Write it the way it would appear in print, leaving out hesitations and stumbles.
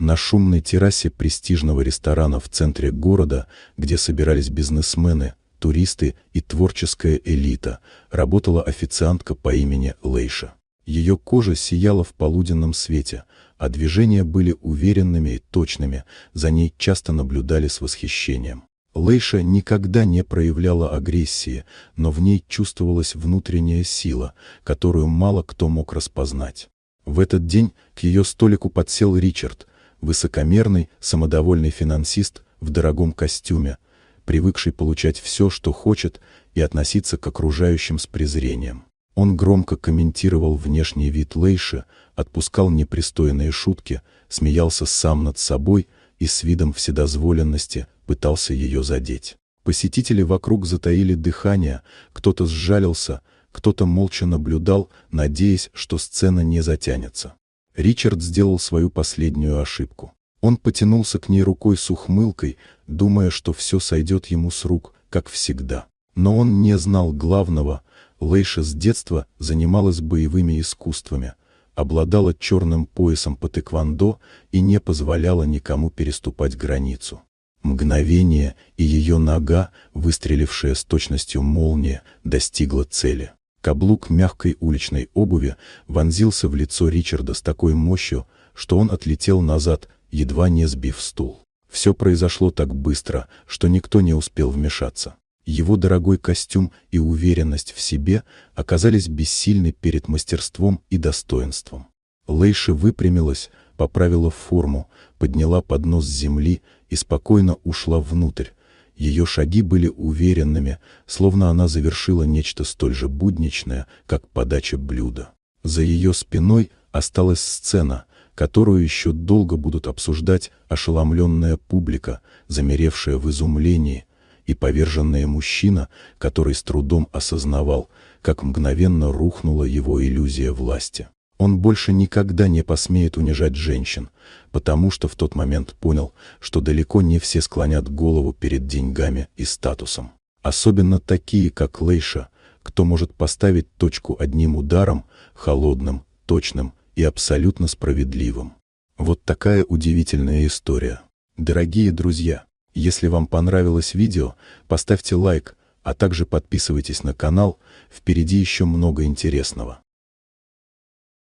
На шумной террасе престижного ресторана в центре города, где собирались бизнесмены, туристы и творческая элита, работала официантка по имени Лейша. Ее кожа сияла в полуденном свете, а движения были уверенными и точными, за ней часто наблюдали с восхищением. Лейша никогда не проявляла агрессии, но в ней чувствовалась внутренняя сила, которую мало кто мог распознать. В этот день к ее столику подсел Ричард, высокомерный, самодовольный финансист в дорогом костюме, привыкший получать все, что хочет, и относиться к окружающим с презрением. Он громко комментировал внешний вид Лейши, отпускал непристойные шутки, смеялся сам над собой и с видом вседозволенности пытался ее задеть. Посетители вокруг затаили дыхание, кто-то сжалился, кто-то молча наблюдал, надеясь, что сцена не затянется. Ричард сделал свою последнюю ошибку. Он потянулся к ней рукой с ухмылкой, думая, что все сойдет ему с рук, как всегда. Но он не знал главного. Лейша с детства занималась боевыми искусствами, обладала черным поясом по тэквондо и не позволяла никому переступать границу. Мгновение, и ее нога, выстрелившая с точностью молнии, достигла цели. Каблук мягкой уличной обуви вонзился в лицо Ричарда с такой мощью, что он отлетел назад, едва не сбив стул. Все произошло так быстро, что никто не успел вмешаться. Его дорогой костюм и уверенность в себе оказались бессильны перед мастерством и достоинством. Лейша выпрямилась, поправила форму, подняла поднос с земли и спокойно ушла внутрь. Ее шаги были уверенными, словно она завершила нечто столь же будничное, как подача блюда. За ее спиной осталась сцена, которую еще долго будут обсуждать ошеломленная публика, замеревшая в изумлении, и поверженный мужчина, который с трудом осознавал, как мгновенно рухнула его иллюзия власти. Он больше никогда не посмеет унижать женщин, потому что в тот момент понял, что далеко не все склонят голову перед деньгами и статусом. Особенно такие, как Лейша, кто может поставить точку одним ударом, холодным, точным и абсолютно справедливым. Вот такая удивительная история. Дорогие друзья, если вам понравилось видео, поставьте лайк, а также подписывайтесь на канал, впереди еще много интересного.